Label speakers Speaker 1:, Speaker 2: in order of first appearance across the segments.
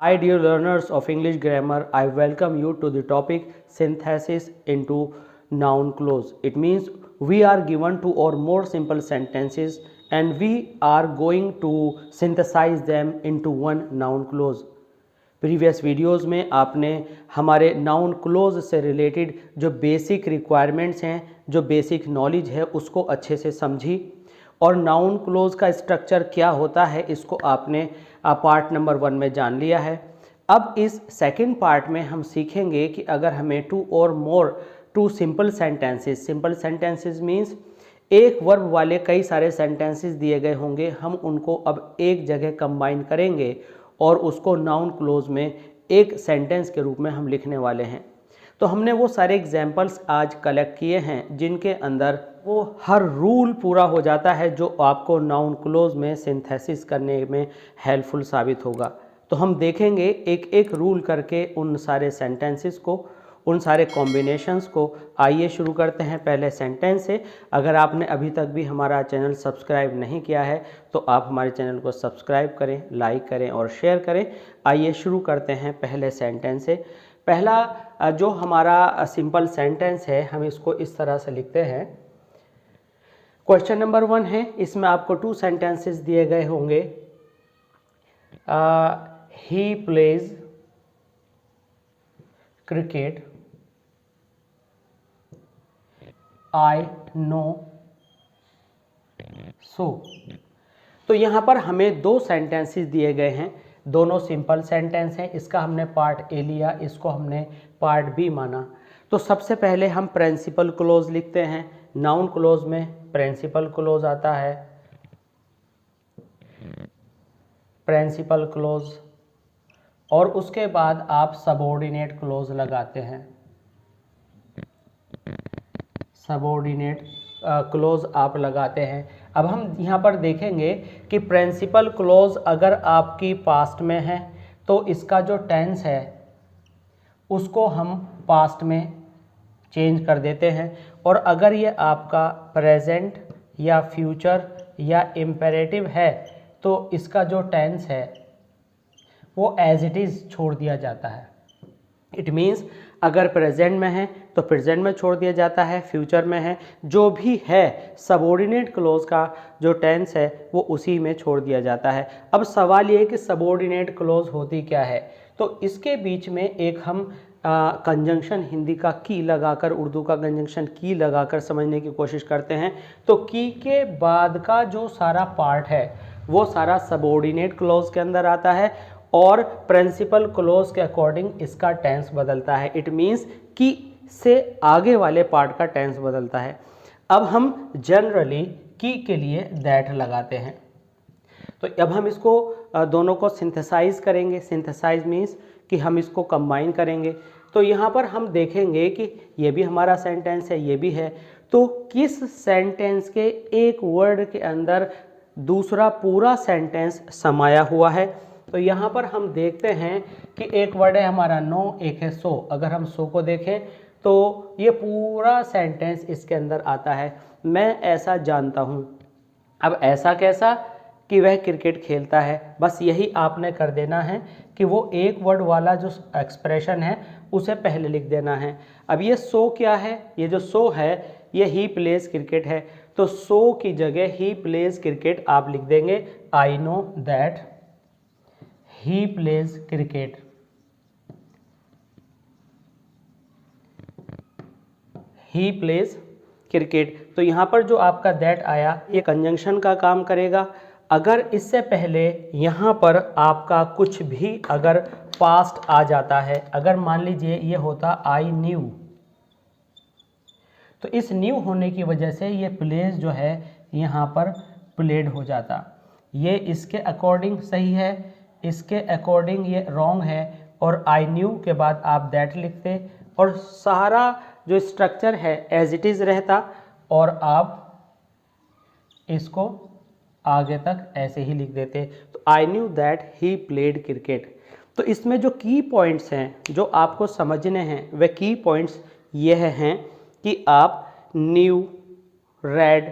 Speaker 1: Hi dear learners of English grammar, I welcome you to the topic synthesis into noun clause. It means we are given two or more simple sentences and we are going to synthesize them into one noun clause. Previous videos में आपने हमारे noun close से related जो basic requirements हैं, जो basic knowledge है, उसको अच्छे से समझी और नाउन क्लोज का स्ट्रक्चर क्या होता है इसको आपने पार्ट नंबर 1 में जान लिया है। अब इस सेकंड पार्ट में हम सीखेंगे कि अगर हमें टू सिंपल सेंटेंसेस मीन्स एक वर्ब वाले कई सारे सेंटेंसेस दिए गए होंगे, हम उनको अब एक जगह कंबाइन करेंगे और उसको नाउन क्लोज में एक सेंटेंस के रूप में हम लिखने वाले हैं। तो हमने वो सारे एग्जाम्पल्स आज कलेक्ट किए हैं जिनके अंदर वो हर रूल पूरा हो जाता है जो आपको नाउन क्लोज में सिंथेसिस करने में हेल्पफुल साबित होगा। तो हम देखेंगे एक एक रूल करके उन सारे सेंटेंसेस को, उन सारे कॉम्बिनेशंस को। आइए शुरू करते हैं पहले सेंटेंस से। अगर आपने अभी तक भी हमारा चैनल सब्सक्राइब नहीं किया है तो आप हमारे चैनल को सब्सक्राइब करें, लाइक करें और शेयर करें। आइए शुरू करते हैं पहले सेंटेंस से। पहला जो हमारा सिंपल सेंटेंस है हम इसको इस तरह से लिखते हैं। क्वेश्चन नंबर 1 है, इसमें आपको 2 सेंटेंसेस दिए गए होंगे। He plays cricket, I know so. तो यहाँ पर हमें 2 सेंटेंसेस दिए गए हैं, दोनों सिंपल सेंटेंस हैं। इसका हमने पार्ट ए लिया, इसको हमने पार्ट बी माना। तो सबसे पहले हम प्रिंसिपल क्लोज लिखते हैं। नाउन क्लोज में प्रिंसिपल क्लोज आता है, प्रिंसिपल क्लोज, और उसके बाद आप सबऑर्डिनेट क्लोज लगाते हैं। सबऑर्डिनेट क्लोज आप लगाते हैं। अब हम यहाँ पर देखेंगे कि प्रिंसिपल क्लोज अगर आपकी पास्ट में है तो इसका जो टेंस है उसको हम पास्ट में चेंज कर देते हैं, और अगर ये आपका प्रेजेंट या फ्यूचर या इम्पेरेटिव है तो इसका जो टेंस है वो एज इट इज़ छोड़ दिया जाता है। इट मीन्स अगर प्रेजेंट में है तो प्रेजेंट में छोड़ दिया जाता है, फ्यूचर में है जो भी है सबऑर्डिनेट क्लोज का जो टेंस है वो उसी में छोड़ दिया जाता है। अब सवाल ये है कि सबऑर्डिनेट क्लोज होती क्या है। तो इसके बीच में एक हम कंजंक्शन हिंदी का की लगाकर, उर्दू का कंजंक्शन की लगाकर समझने की कोशिश करते हैं। तो की के बाद का जो सारा पार्ट है वो सारा सबऑर्डिनेट क्लोज के अंदर आता है और प्रिंसिपल क्लोज के अकॉर्डिंग इसका टेंस बदलता है। इट मीन्स की से आगे वाले पार्ट का टेंस बदलता है। अब हम जनरली की के लिए दैट लगाते हैं। तो अब हम इसको दोनों को सिंथेसाइज करेंगे। सिंथेसाइज मीन्स कि हम इसको कंबाइन करेंगे। तो यहाँ पर हम देखेंगे कि ये भी हमारा सेंटेंस है, ये भी है। तो किस सेंटेंस के एक वर्ड के अंदर दूसरा पूरा सेंटेंस समाया हुआ है। तो यहाँ पर हम देखते हैं कि एक वर्ड है हमारा नो, एक है सो। अगर हम सो को देखें तो ये पूरा सेंटेंस इसके अंदर आता है। मैं ऐसा जानता हूँ। अब ऐसा कैसा कि वह क्रिकेट खेलता है, बस यही आपने कर देना है कि वो एक वर्ड वाला जो एक्सप्रेशन है उसे पहले लिख देना है। अब ये सो क्या है, ये जो सो है ये ही प्लेज क्रिकेट है। तो सो की जगह ही प्लेज क्रिकेट आप लिख देंगे। I know that he plays cricket. He plays cricket. तो यहाँ पर जो आपका दैट आया ये कंजंक्शन का काम करेगा। अगर इससे पहले यहाँ पर आपका कुछ भी अगर पास्ट आ जाता है, अगर मान लीजिए ये होता आई न्यू, तो इस न्यू होने की वजह से ये प्लेज जो है यहाँ पर प्लेड हो जाता। ये इसके अकॉर्डिंग सही है, इसके अकॉर्डिंग ये रॉन्ग है, और आई न्यू के बाद आप दैट लिखते और सारा जो स्ट्रक्चर है एज इट इज़ रहता और आप इसको आगे तक ऐसे ही लिख देते। तो I knew that he played cricket. तो इसमें जो की पॉइंट्स हैं जो आपको समझने हैं वह की पॉइंट्स यह हैं कि आप new, read,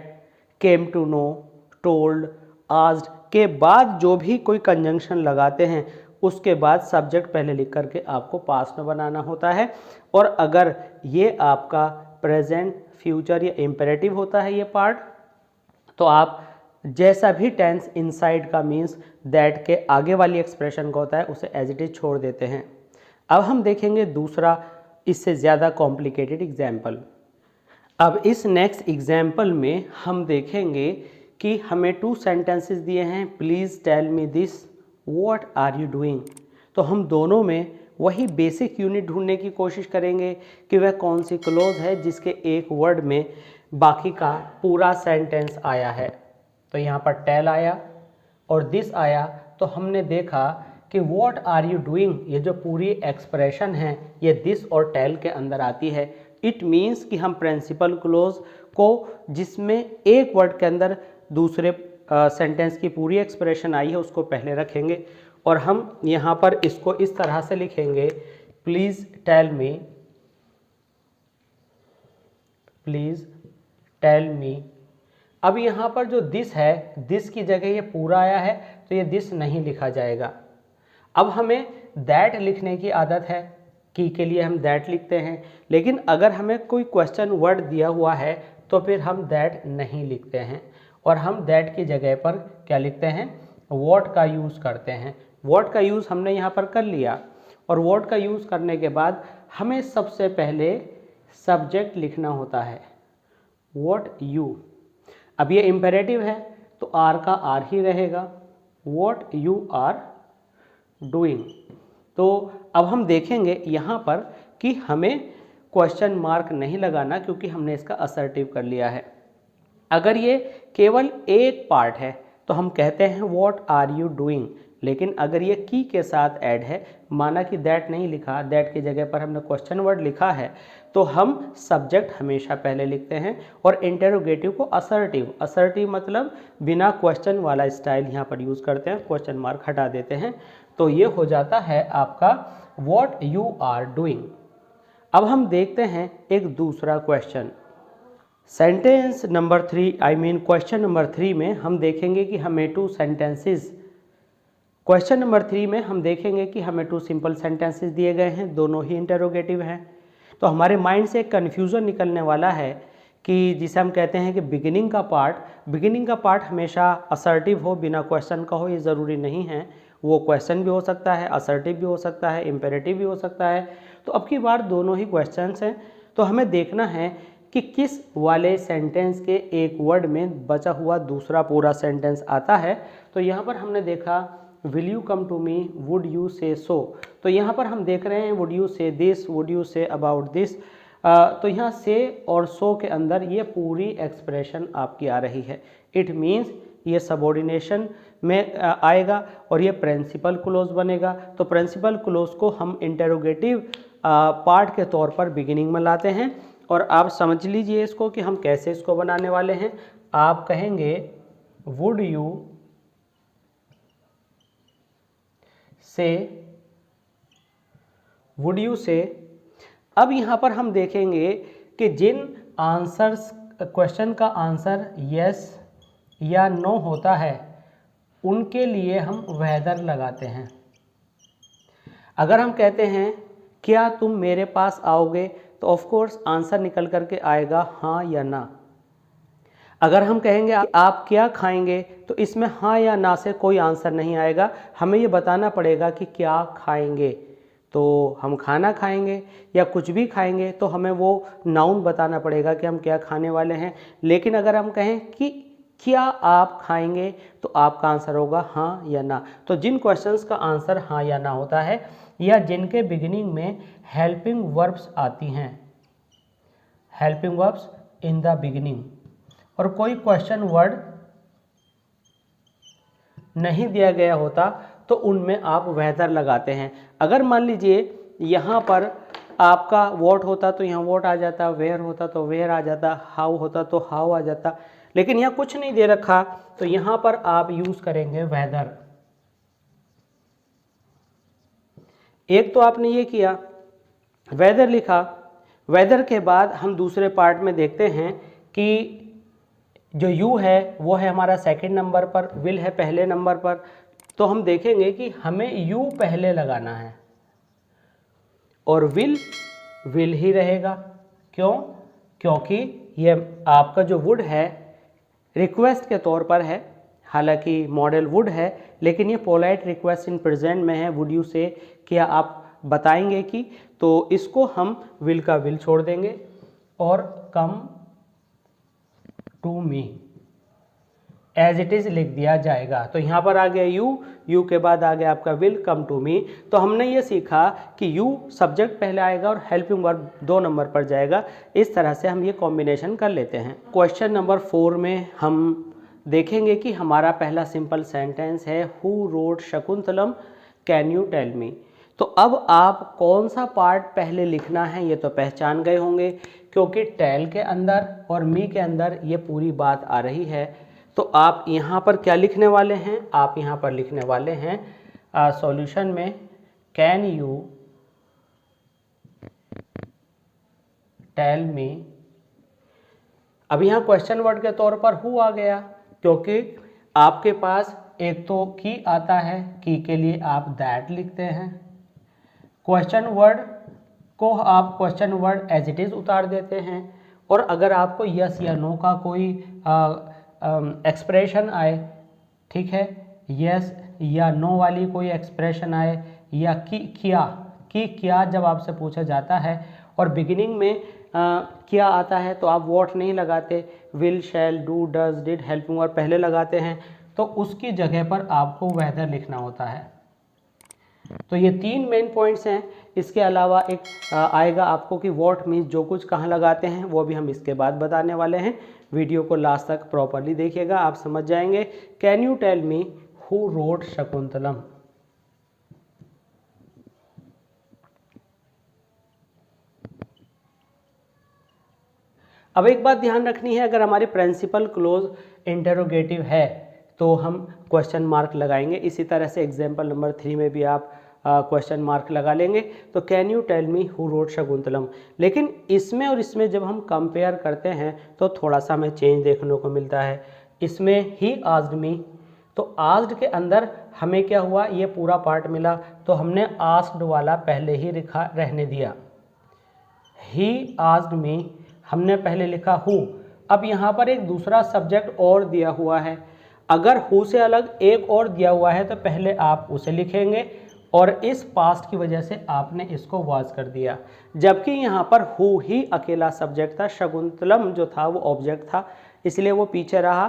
Speaker 1: came to know, told, asked के बाद जो भी कोई कंजंक्शन लगाते हैं उसके बाद सब्जेक्ट पहले लिख करके आपको पास्ट में बनाना होता है। और अगर ये आपका प्रेजेंट, फ्यूचर या इम्पेरेटिव होता है ये पार्ट, तो आप जैसा भी टेंस इनसाइड का मीन्स दैट के आगे वाली एक्सप्रेशन का होता है उसे एज इट इज छोड़ देते हैं। अब हम देखेंगे दूसरा इससे ज़्यादा कॉम्प्लिकेटेड एग्जाम्पल। अब इस नेक्स्ट एग्जाम्पल में हम देखेंगे कि हमें 2 सेंटेंसेस दिए हैं, please tell me this, what are you doing. तो हम दोनों में वही बेसिक यूनिट ढूंढने की कोशिश करेंगे कि वह कौन सी क्लोज है जिसके एक वर्ड में बाकी का पूरा सेंटेंस आया है। तो यहाँ पर टेल आया और दिस आया, तो हमने देखा कि व्हाट आर यू डूइंग, ये जो पूरी एक्सप्रेशन है ये दिस और टेल के अंदर आती है। इट मीन्स कि हम प्रिंसिपल क्लोज को जिसमें एक वर्ड के अंदर दूसरे सेंटेंस की पूरी एक्सप्रेशन आई है उसको पहले रखेंगे और हम यहाँ पर इसको इस तरह से लिखेंगे, please tell me, please tell me. अब यहाँ पर जो दिस है, दिस की जगह ये पूरा आया है तो ये दिस नहीं लिखा जाएगा। अब हमें दैट लिखने की आदत है, की के लिए हम दैट लिखते हैं, लेकिन अगर हमें कोई क्वेश्चन वर्ड दिया हुआ है तो फिर हम दैट नहीं लिखते हैं और हम दैट की जगह पर क्या लिखते हैं, व्हाट का यूज़ करते हैं। व्हाट का यूज़ हमने यहाँ पर कर लिया और व्हाट का यूज़ करने के बाद हमें सबसे पहले सब्जेक्ट लिखना होता है, व्हाट यू। अब ये इम्पेरेटिव है तो आर का आर ही रहेगा, व्हाट यू आर डूइंग। तो अब हम देखेंगे यहाँ पर कि हमें क्वेश्चन मार्क नहीं लगाना क्योंकि हमने इसका असर्टिव कर लिया है। अगर ये केवल एक पार्ट है तो हम कहते हैं व्हाट आर यू डूइंग, लेकिन अगर ये की के साथ ऐड है, माना कि दैट नहीं लिखा, दैट की जगह पर हमने क्वेश्चन वर्ड लिखा है, तो हम सब्जेक्ट हमेशा पहले लिखते हैं और इंटेरोगेटिव को असर्टिव, असर्टिव मतलब बिना क्वेश्चन वाला स्टाइल यहाँ पर यूज़ करते हैं, क्वेश्चन मार्क हटा देते हैं। तो ये हो जाता है आपका व्हाट यू आर डूइंग। अब हम देखते हैं एक दूसरा question, sentence number 3, I mean question number 3 में हम देखेंगे कि हमें 2 सेंटेंसेस, क्वेश्चन नंबर 3 में हम देखेंगे कि हमें 2 सिंपल सेंटेंसेस दिए गए हैं, दोनों ही इंटेरोगेटिव हैं। तो हमारे माइंड से एक कन्फ्यूज़न निकलने वाला है कि जिसे हम कहते हैं कि बिगिनिंग का पार्ट हमेशा असर्टिव हो, बिना क्वेश्चन का हो, ये ज़रूरी नहीं है। वो क्वेश्चन भी हो सकता है, असर्टिव भी हो सकता है, इम्पेरेटिव भी हो सकता है। तो अब की बार दोनों ही क्वेश्चंस हैं, तो हमें देखना है कि किस वाले सेंटेंस के एक वर्ड में बचा हुआ दूसरा पूरा सेंटेंस आता है। तो यहाँ पर हमने देखा will you come to me, would you say so. तो यहाँ पर हम देख रहे हैं would you say this, would you say about this. तो यहाँ से और सो के अंदर ये पूरी एक्सप्रेशन आपकी आ रही है। इट मीन्स ये सबऑर्डिनेशन में आएगा और ये प्रिंसिपल क्लोज बनेगा। तो प्रिंसिपल क्लोज को हम इंटेरोगेटिव पार्ट के तौर पर बिगिनिंग में लाते हैं और आप समझ लीजिए इसको कि हम कैसे इसको बनाने वाले हैं। आप कहेंगे वुड यू से। अब यहाँ पर हम देखेंगे कि जिन आंसर्स, क्वेश्चन का आंसर यस या नो होता है उनके लिए हम वेदर लगाते हैं। अगर हम कहते हैं क्या तुम मेरे पास आओगे, तो ऑफ कोर्स आंसर निकल करके आएगा हाँ या ना। अगर हम कहेंगे आप क्या खाएंगे, तो इसमें हाँ या ना से कोई आंसर नहीं आएगा, हमें ये बताना पड़ेगा कि क्या खाएंगे। तो हम खाना खाएंगे या कुछ भी खाएंगे तो हमें वो नाउन बताना पड़ेगा कि हम क्या खाने वाले हैं। लेकिन अगर हम कहें कि क्या आप खाएंगे, तो आपका आंसर होगा हाँ या ना। तो जिन क्वेश्चंस का आंसर हाँ या ना होता है या जिनके बिगिनिंग में हेल्पिंग वर्ब्स आती हैं, helping verbs in the beginning, और कोई क्वेश्चन वर्ड नहीं दिया गया होता, तो उनमें आप वेदर लगाते हैं। अगर मान लीजिए यहाँ पर आपका वॉट होता तो यहाँ वॉट आ जाता, वेयर होता तो वेयर आ जाता, हाउ होता तो हाउ आ जाता, लेकिन यहाँ कुछ नहीं दे रखा तो यहाँ पर आप यूज़ करेंगे वेदर। एक तो आपने ये किया, वेदर लिखा। वेदर के बाद हम दूसरे पार्ट में देखते हैं कि जो यू है वो है हमारा सेकंड नंबर पर, विल है पहले नंबर पर। तो हम देखेंगे कि हमें यू पहले लगाना है और विल ही रहेगा। क्यों? क्योंकि ये आपका जो वुड है रिक्वेस्ट के तौर पर है, हालांकि मॉडल वुड है, लेकिन ये पोलाइट रिक्वेस्ट इन प्रेजेंट में है। वुड यू से क्या आप बताएंगे कि, तो इसको हम विल का विल छोड़ देंगे और come to me as it is लिख दिया जाएगा। तो यहाँ पर आ गया यू के बाद आ गया आपका विल, कम टू मी। तो हमने ये सीखा कि यू सब्जेक्ट पहले आएगा और हेल्पिंग वर्ब 2 नंबर पर जाएगा। इस तरह से हम ये कॉम्बिनेशन कर लेते हैं। क्वेश्चन नंबर 4 में हम देखेंगे कि हमारा पहला सिंपल सेंटेंस है who wrote Shakuntalam can you tell me. तो अब आप कौन सा पार्ट पहले लिखना है ये तो पहचान गए होंगे, क्योंकि टेल के अंदर और मी के अंदर ये पूरी बात आ रही है। तो आप यहाँ पर क्या लिखने वाले हैं? आप यहाँ पर लिखने वाले हैं सॉल्यूशन में कैन यू टेल मी। अब यहाँ क्वेश्चन वर्ड के तौर पर हु आ गया, क्योंकि आपके पास एक तो की आता है, की के लिए आप दैट लिखते हैं। क्वेश्चन वर्ड को आप question word as it is उतार देते हैं, और अगर आपको यस या नो का कोई एक्सप्रेशन आए, ठीक है, यस या नो वाली कोई एक्सप्रेशन आए, या क्या जब आपसे पूछा जाता है और बिगिनिंग में क्या आता है तो आप वॉट नहीं लगाते, will, shall, do, does, did, helping verb पहले लगाते हैं, तो उसकी जगह पर आपको वेदर लिखना होता है। तो ये 3 मेन पॉइंट्स हैं। इसके अलावा एक आएगा आपको कि वॉट मीन्स जो कुछ कहाँ लगाते हैं, वो भी हम इसके बाद बताने वाले हैं। वीडियो को लास्ट तक प्रॉपरली देखिएगा, आप समझ जाएंगे। Can you tell me who wrote Shakuntalam. अब एक बात ध्यान रखनी है, अगर हमारे प्रिंसिपल क्लोज इंटरोगेटिव है तो हम क्वेश्चन मार्क लगाएंगे। इसी तरह से एग्जाम्पल नंबर 3 में भी आप क्वेश्चन मार्क लगा लेंगे। तो can you tell me who wrote Shakuntalam. लेकिन इसमें और इसमें जब हम कंपेयर करते हैं तो थोड़ा सा हमें चेंज देखने को मिलता है। इसमें ही आस्क्ड मी, तो आस्क्ड के अंदर हमें क्या हुआ, ये पूरा पार्ट मिला, तो हमने आस्क्ड वाला पहले ही लिखा रहने दिया। ही आस्क्ड मी हमने पहले लिखा हु। अब यहाँ पर एक दूसरा सब्जेक्ट और दिया हुआ है, अगर हु से अलग एक और दिया हुआ है तो पहले आप उसे लिखेंगे, और इस पास्ट की वजह से आपने इसको वाज कर दिया। जबकि यहाँ पर हु ही अकेला सब्जेक्ट था, शकुंतलम जो था वो ऑब्जेक्ट था, इसलिए वो पीछे रहा,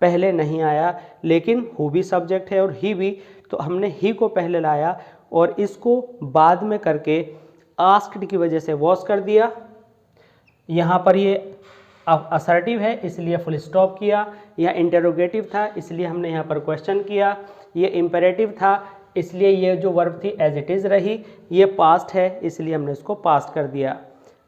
Speaker 1: पहले नहीं आया। लेकिन हु भी सब्जेक्ट है और ही भी, तो हमने ही को पहले लाया और इसको बाद में करके आस्क्ड की वजह से वॉज कर दिया। यहाँ पर ये असर्टिव है इसलिए फुल स्टॉप किया, या इंटरोगेटिव था इसलिए हमने यहाँ पर क्वेश्चन किया, ये इम्पेरेटिव था इसलिए ये जो वर्ब थी एज इट इज़ रही, ये पास्ट है इसलिए हमने इसको पास्ट कर दिया।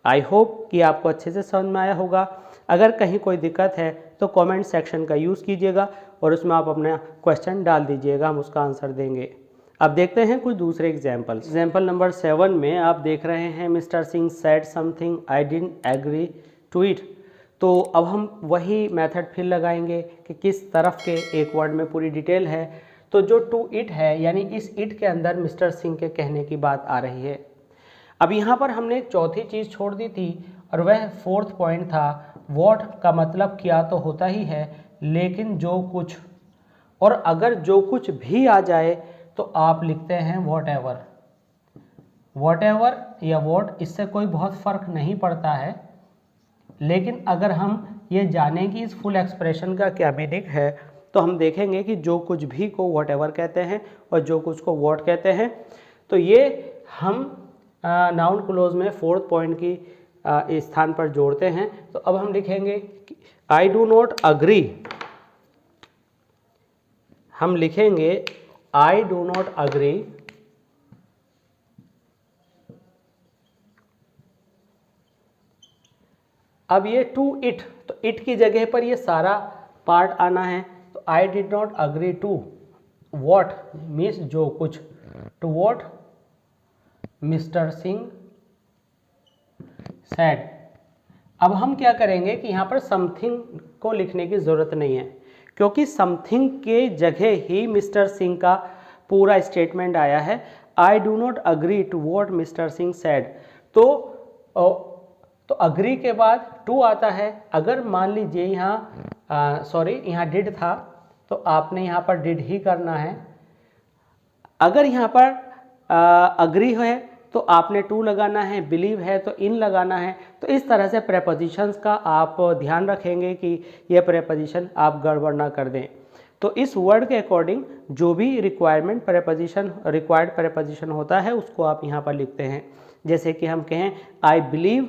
Speaker 1: आई होप कि आपको अच्छे से समझ में आया होगा। अगर कहीं कोई दिक्कत है तो कमेंट सेक्शन का यूज़ कीजिएगा और उसमें आप अपना क्वेश्चन डाल दीजिएगा, हम उसका आंसर देंगे। अब देखते हैं कुछ दूसरे एग्जाम्पल्स। एग्जाम्पल नंबर 7 में आप देख रहे हैं mister Singh said something I didn't agree to it. तो अब हम वही मेथड फिर लगाएंगे कि किस तरफ के एक वर्ड में पूरी डिटेल है। तो जो टू इट है, यानी इस इट के अंदर मिस्टर सिंह के कहने की बात आ रही है। अब यहाँ पर हमने एक चौथी चीज़ छोड़ दी थी और वह 4th पॉइंट था, वॉट का मतलब क्या तो होता ही है, लेकिन जो कुछ, और अगर जो कुछ भी आ जाए तो आप लिखते हैं वॉट एवर। वॉट एवर या वॉट, इससे कोई बहुत फ़र्क नहीं पड़ता है, लेकिन अगर हम ये जानें कि इस फुल एक्सप्रेशन का क्या मीनिंग है तो हम देखेंगे कि जो कुछ भी को वॉट एवर कहते हैं और जो कुछ को वॉट कहते हैं। तो ये हम नाउन क्लोज में 4th पॉइंट की स्थान पर जोड़ते हैं। तो अब हम लिखेंगे आई डू नॉट अग्री, हम लिखेंगे आई डू नॉट अग्री अब ये टू इट, तो इट की जगह पर ये सारा पार्ट आना है। तो I did not agree to what means जो कुछ, to what mister Singh said. अब हम क्या करेंगे कि यहाँ पर समथिंग को लिखने की ज़रूरत नहीं है, क्योंकि समथिंग के जगह ही मिस्टर सिंह का पूरा स्टेटमेंट आया है। I do not agree to what mister Singh said. तो अग्री के बाद टू आता है। अगर मान लीजिए यहाँ यहाँ डिड था तो आपने यहाँ पर डिड ही करना है। अगर यहाँ पर अग्री है तो आपने टू लगाना है, बिलीव है तो इन लगाना है। तो इस तरह से प्रेपोजिशंस का आप ध्यान रखेंगे कि ये प्रेपोजिशन आप गड़बड़ ना कर दें। तो इस वर्ड के अकॉर्डिंग जो भी रिक्वायर्ड प्रेपोजिशन होता है उसको आप यहाँ पर लिखते हैं। जैसे कि हम कहें I believe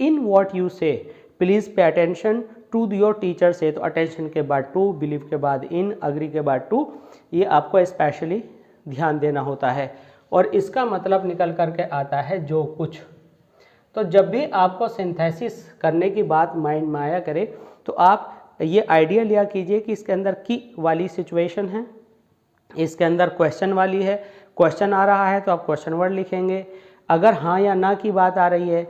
Speaker 1: in what you say, please pay attention to your teacher से, तो अटेंशन के बाद टू, बिलीव के बाद इन, अग्री के बाद टू, ये आपको स्पेशली ध्यान देना होता है। और इसका मतलब निकल करके आता है जो कुछ। तो जब भी आपको सिंथेसिस करने की बात माइंड में आया करे तो आप ये आइडिया लिया कीजिए कि इसके अंदर की वाली सिचुएशन है, इसके अंदर क्वेश्चन वाली है, क्वेश्चन आ रहा है तो आप क्वेश्चन वर्ड लिखेंगे, अगर हाँ या ना की बात आ रही है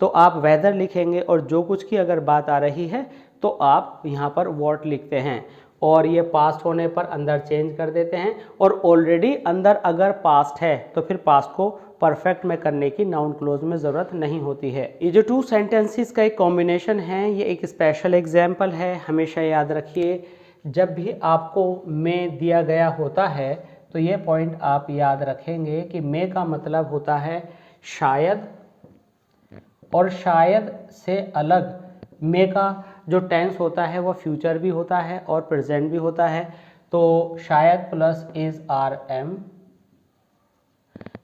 Speaker 1: तो आप वेदर लिखेंगे, और जो कुछ की अगर बात आ रही है तो आप यहाँ पर वॉट लिखते हैं। और ये पास्ट होने पर अंदर चेंज कर देते हैं, और ऑलरेडी अंदर अगर पास्ट है तो फिर पास्ट को परफेक्ट में करने की नाउन क्लोज में ज़रूरत नहीं होती है। ये जो टू सेंटेंसेस का एक कॉम्बिनेशन है ये एक स्पेशल एग्जाम्पल है, हमेशा याद रखिए। जब भी आपको में दिया गया होता है तो ये पॉइंट आप याद रखेंगे कि में का मतलब होता है शायद, और शायद से अलग में का जो टेंस होता है वो फ्यूचर भी होता है और प्रेजेंट भी होता है। तो शायद प्लस इज आर एम,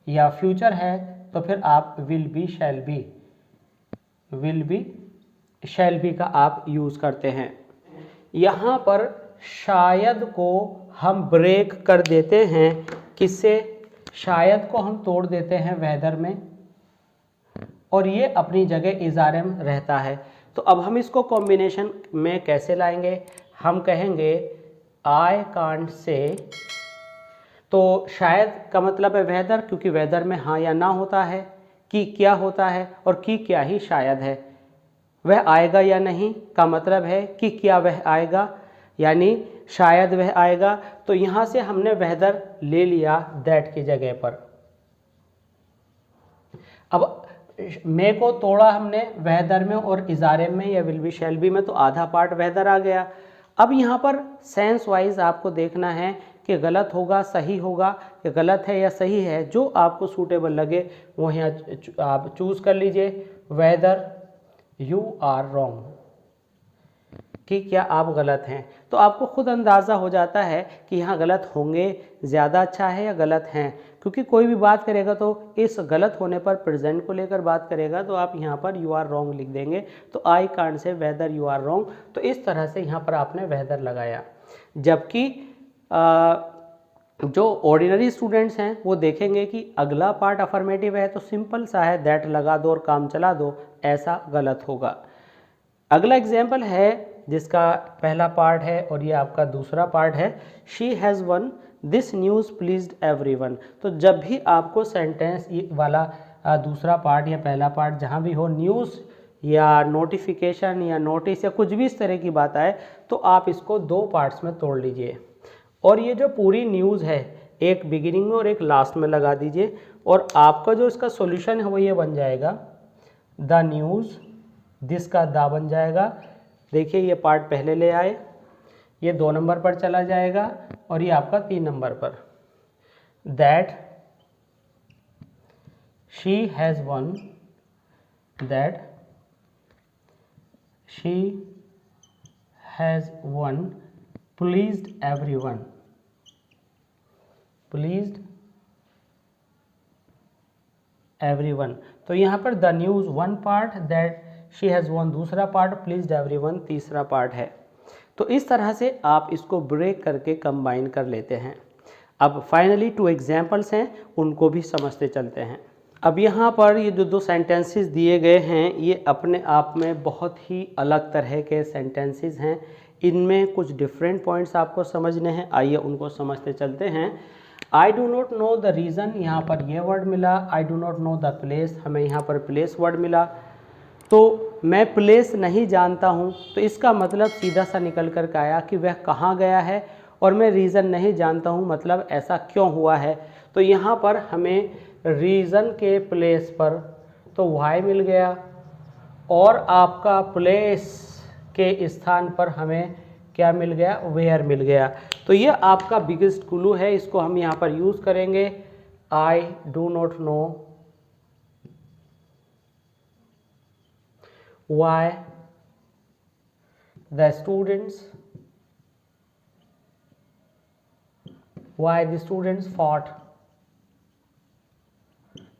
Speaker 1: या फ्यूचर है तो फिर आप will be shall be, will be shall be का आप यूज़ करते हैं। यहाँ पर शायद को हम ब्रेक कर देते हैं, किससे? शायद को हम तोड़ देते हैं वेदर में, और ये अपनी जगह इज़ारम रहता है। तो अब हम इसको कॉम्बिनेशन में कैसे लाएंगे? हम कहेंगे आई कांट से, तो शायद का मतलब है वेदर, क्योंकि वेदर में हाँ या ना होता है, कि क्या होता है, और कि क्या ही शायद है। वह आएगा या नहीं का मतलब है कि क्या वह आएगा, यानी शायद वह आएगा। तो यहाँ से हमने वेदर ले लिया दैट की जगह पर। अब मे को तोड़ा हमने वेदर में और इजारे में या विल बी शैल बी में, तो आधा पार्ट वेदर आ गया। अब यहाँ पर सेंस वाइज आपको देखना है कि गलत होगा सही होगा, कि गलत है या सही है, जो आपको सूटेबल लगे वो यहाँ आप चूज़ कर लीजिए। वेदर यू आर रॉन्ग, कि क्या आप गलत हैं। तो आपको खुद अंदाज़ा हो जाता है कि यहाँ गलत होंगे ज़्यादा अच्छा है या गलत हैं, क्योंकि कोई भी बात करेगा तो इस गलत होने पर प्रेजेंट को लेकर बात करेगा, तो आप यहाँ पर यू आर रॉन्ग लिख देंगे। तो I can't say whether you are wrong, तो इस तरह से यहाँ पर आपने वेदर लगाया। जबकि जो ऑर्डिनरी स्टूडेंट्स हैं वो देखेंगे कि अगला पार्ट अफर्मेटिव है तो सिंपल सा है, दैट लगा दो और काम चला दो, ऐसा गलत होगा। अगला एग्जाम्पल है जिसका पहला पार्ट है और ये आपका दूसरा पार्ट है। She has one this news pleased everyone. तो जब भी आपको सेंटेंस वाला दूसरा पार्ट या पहला पार्ट जहाँ भी हो, न्यूज़ या नोटिफिकेशन या नोटिस या कुछ भी इस तरह की बात आए, तो आप इसको दो पार्ट्स में तोड़ लीजिए। और ये जो पूरी न्यूज़ है एक बिगिनिंग में और एक लास्ट में लगा दीजिए, और आपका जो इसका सॉल्यूशन है वो ये बन जाएगा द न्यूज़, दिस का दा बन जाएगा। देखिए ये पार्ट पहले ले आए, ये 2 नंबर पर चला जाएगा और ये आपका 3 नंबर पर। That she has one, that she has one pleased everyone, pleased everyone. तो यहाँ पर the news one part, that she has one दूसरा पार्ट, प्लीज्ड एवरीवन तीसरा पार्ट है। तो इस तरह से आप इसको ब्रेक करके कंबाइन कर लेते हैं। अब फाइनली 2 एग्जाम्पल्स हैं, उनको भी समझते चलते हैं। अब यहाँ पर ये जो 2 सेंटेंसेस दिए गए हैं ये अपने आप में बहुत ही अलग तरह के सेंटेंसेस हैं। इनमें कुछ डिफरेंट पॉइंट्स आपको समझने हैं, आइए उनको समझते चलते हैं। आई do not know the reason, यहाँ पर ये वर्ड मिला। आई do not know the place, हमें यहाँ पर प्लेस वर्ड मिला। तो मैं प्लेस नहीं जानता हूँ, तो इसका मतलब सीधा सा निकल कर के आया कि वह कहाँ गया है, और मैं रीज़न नहीं जानता हूँ, मतलब ऐसा क्यों हुआ है। तो यहाँ पर हमें रीज़न के प्लेस पर तो वाई मिल गया, और आपका प्लेस के स्थान पर हमें क्या मिल गया, वेयर मिल गया। तो ये आपका बिगेस्ट क्लू है, इसको हम यहाँ पर यूज़ करेंगे। आई do not know why the students fought.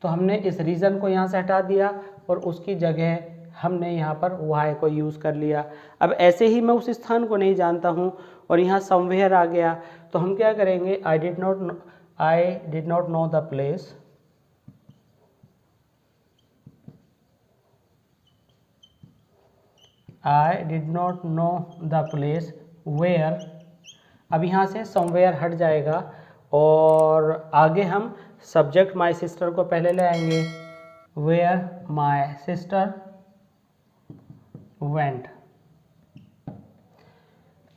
Speaker 1: तो हमने इस रीज़न को यहाँ से हटा दिया और उसकी जगह हमने यहाँ पर वाई को यूज़ कर लिया। अब ऐसे ही मैं उस स्थान को नहीं जानता हूँ और यहाँ समवेयर आ गया, तो हम क्या करेंगे, I did not know the place, I did not know the place where. अब यहाँ से समवेयर हट जाएगा और आगे हम सब्जेक्ट माई सिस्टर को पहले ले आएंगे, वेयर माई सिस्टर वेंट।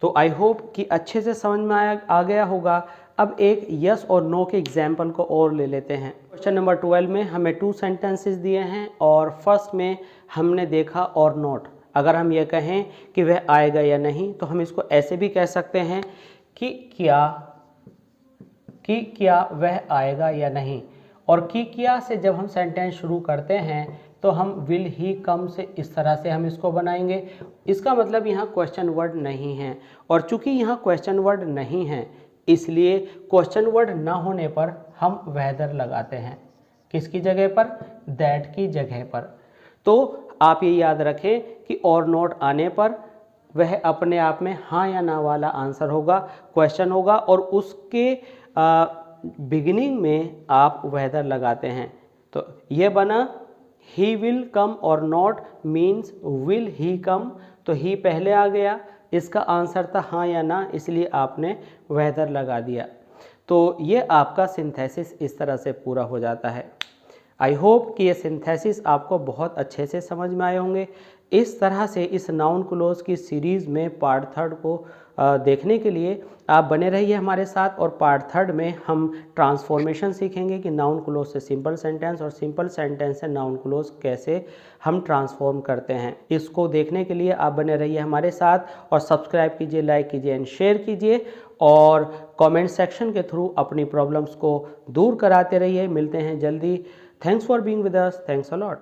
Speaker 1: तो आई होप कि अच्छे से समझ में आ गया होगा। अब एक यस और नो के एग्जाम्पल को और ले लेते हैं। क्वेश्चन नंबर 12 में हमें 2 सेंटेंसेस दिए हैं और फर्स्ट में हमने देखा और नॉट। अगर हम ये कहें कि वह आएगा या नहीं, तो हम इसको ऐसे भी कह सकते हैं कि क्या वह आएगा या नहीं। और क्या से जब हम सेंटेंस शुरू करते हैं तो हम विल ही कम से इस तरह से हम इसको बनाएंगे। इसका मतलब यहाँ क्वेश्चन वर्ड नहीं है, और चूंकि यहाँ क्वेश्चन वर्ड नहीं है इसलिए क्वेश्चन वर्ड ना होने पर हम वेदर लगाते हैं। किसकी जगह पर, दैट की जगह पर। तो आप ये याद रखें कि और नॉट आने पर वह अपने आप में हाँ या ना वाला आंसर होगा, क्वेश्चन होगा, और उसके बिगिनिंग में आप वेदर लगाते हैं। तो ये बना ही विल कम और नॉट मीन्स विल ही कम। तो ही पहले आ गया, इसका आंसर था हाँ या ना, इसलिए आपने वेदर लगा दिया। तो ये आपका सिंथेसिस इस तरह से पूरा हो जाता है। आई होप कि ये सिंथेसिस आपको बहुत अच्छे से समझ में आए होंगे। इस तरह से इस नाउन क्लोज की सीरीज़ में पार्ट 3 को देखने के लिए आप बने रहिए हमारे साथ, और पार्ट 3 में हम ट्रांसफॉर्मेशन सीखेंगे कि नाउन क्लोज से सिंपल सेंटेंस और सिंपल सेंटेंस से नाउन क्लोज कैसे हम ट्रांसफॉर्म करते हैं। इसको देखने के लिए आप बने रहिए हमारे साथ और सब्सक्राइब कीजिए, लाइक कीजिए एंड शेयर कीजिए, और कमेंट सेक्शन के थ्रू अपनी प्रॉब्लम्स को दूर कराते रहिए। मिलते हैं जल्दी। Thanks for being with us. Thanks a lot.